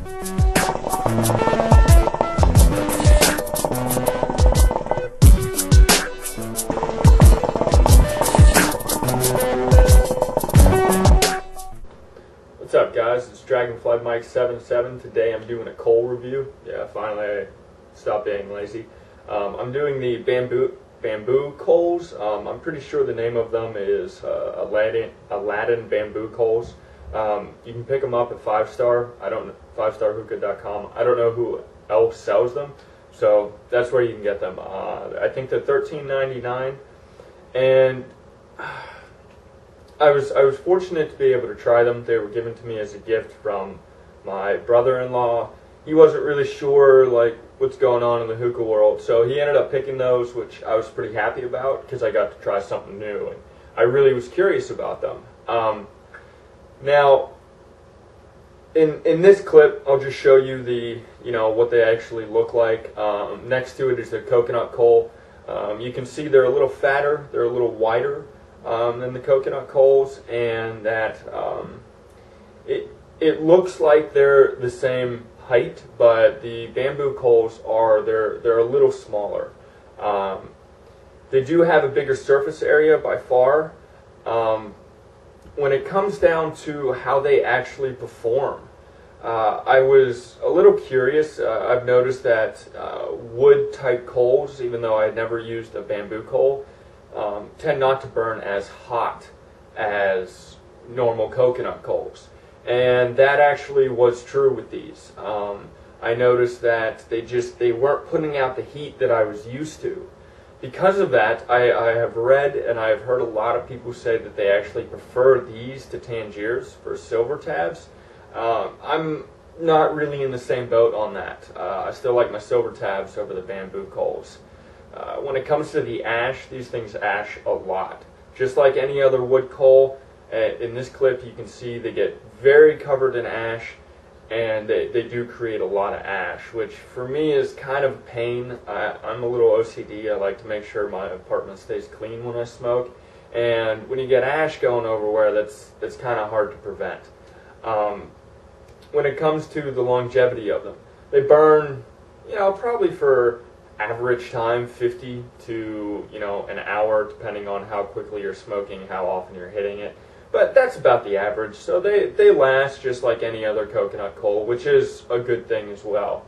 What's up, guys? It's Dragonfly Mike 77. Today I'm doing a coal review. Yeah, finally I stopped being lazy. I'm doing the bamboo coals. I'm pretty sure the name of them is Aladdin bamboo coals. You can pick them up at 5starhookah.com. I don't know who else sells them, so that's where you can get them. I think they're $13.99, and I was fortunate to be able to try them. They were given to me as a gift from my brother-in-law. He wasn't really sure like what's going on in the hookah world, so he ended up picking those, which I was pretty happy about because I got to try something new, and I really was curious about them. Now, in this clip, I'll just show you what they actually look like. Next to it is the coconut coal. You can see they're a little fatter, they're a little wider than the coconut coals, and that it looks like they're the same height, but the bamboo coals they're a little smaller. They do have a bigger surface area by far. When it comes down to how they actually perform, I was a little curious. I've noticed that wood type coals, even though I had never used a bamboo coal, tend not to burn as hot as normal coconut coals. And that actually was true with these. I noticed that they weren't putting out the heat that I was used to. Because of that, I have read and I've heard a lot of people say that they actually prefer these to Tangiers for silver tabs. I'm not really in the same boat on that. I still like my silver tabs over the bamboo coals. When it comes to the ash, these things ash a lot. Just like any other wood coal, in this clip you can see they get very covered in ash, and they do create a lot of ash, which for me is kind of a pain. I'm a little OCD. I like to make sure my apartment stays clean when I smoke, and when you get ash going everywhere, that's kind of hard to prevent. When it comes to the longevity of them, they burn, probably for average time 50 to an hour, depending on how quickly you're smoking, how often you're hitting it. But that's about the average, so they last just like any other coconut coal, which is a good thing as well.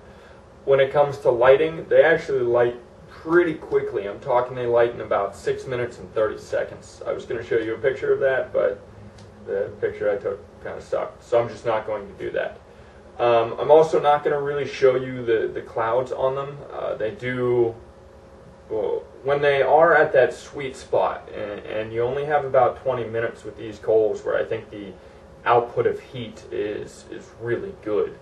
When it comes to lighting, they actually light pretty quickly. I'm talking they light in about 6 minutes and 30 seconds. I was going to show you a picture of that, but the picture I took kind of sucked, so I'm just not going to do that. I'm also not going to really show you the clouds on them. When they are at that sweet spot, and you only have about 20 minutes with these coals where I think the output of heat is really good.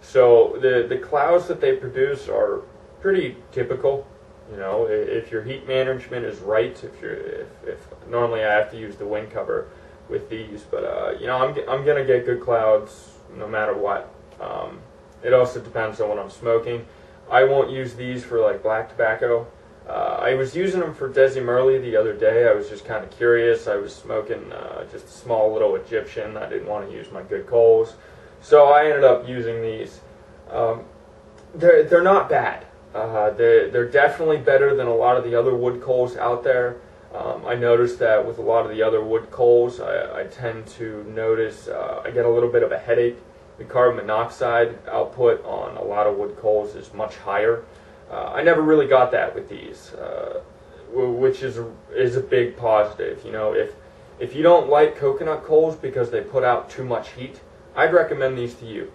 So the clouds that they produce are pretty typical. If your heat management is right, if normally I have to use the wind cover with these, but I'm gonna get good clouds no matter what. It also depends on what I'm smoking. I won't use these for like black tobacco. I was using them for Desi Merle the other day. I was just kind of curious. I was smoking just a small little Egyptian. I didn't want to use my good coals, so I ended up using these. They're not bad. They're definitely better than a lot of the other wood coals out there. I noticed that with a lot of the other wood coals, I tend to notice I get a little bit of a headache. The carbon monoxide output on a lot of wood coals is much higher. I never really got that with these, which is a big positive. If you don't like coconut coals because they put out too much heat, I'd recommend these to you.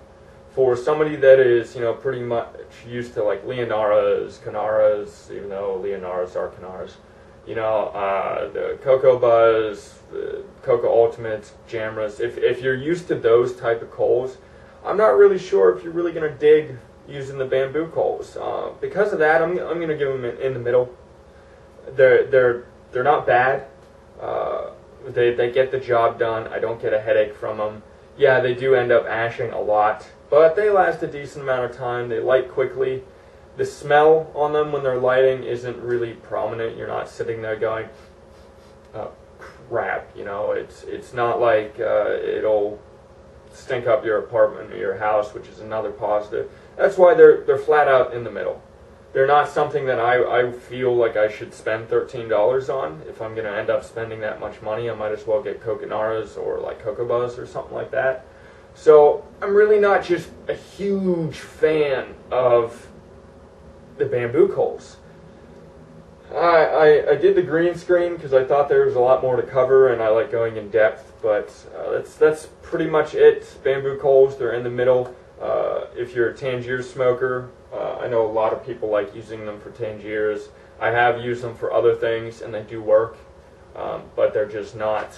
For somebody that is pretty much used to like Leonaras, Canaras, even though Leonaras are Canaras, the Cocoa Buzz, the Cocoa Ultimates, Jamras. If you're used to those type of coals, I'm not really sure if you're really going to dig using the bamboo coals. Because of that, I'm going to give them in the middle. They're not bad. They get the job done. I don't get a headache from them. Yeah, they do end up ashing a lot, but they last a decent amount of time. They light quickly. The smell on them when they're lighting isn't really prominent. You're not sitting there going, oh, crap. It's not like it'll stink up your apartment or your house, which is another positive. That's why they're flat out in the middle. They're not something that I feel like I should spend $13 on. If I'm going to end up spending that much money, I might as well get Coconaras or like Cocoa Buzz or something like that. So I'm really not just a huge fan of the bamboo coals. I did the green screen because I thought there was a lot more to cover, and I like going in depth, but that's pretty much it. Bamboo coals, they're in the middle. If you're a Tangier smoker, I know a lot of people like using them for Tangiers. I have used them for other things, and they do work, but they're just not,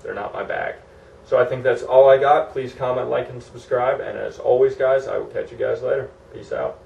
they're not my bag. So I think that's all I got. Please comment, like, and subscribe, and as always, guys, I will catch you guys later. Peace out.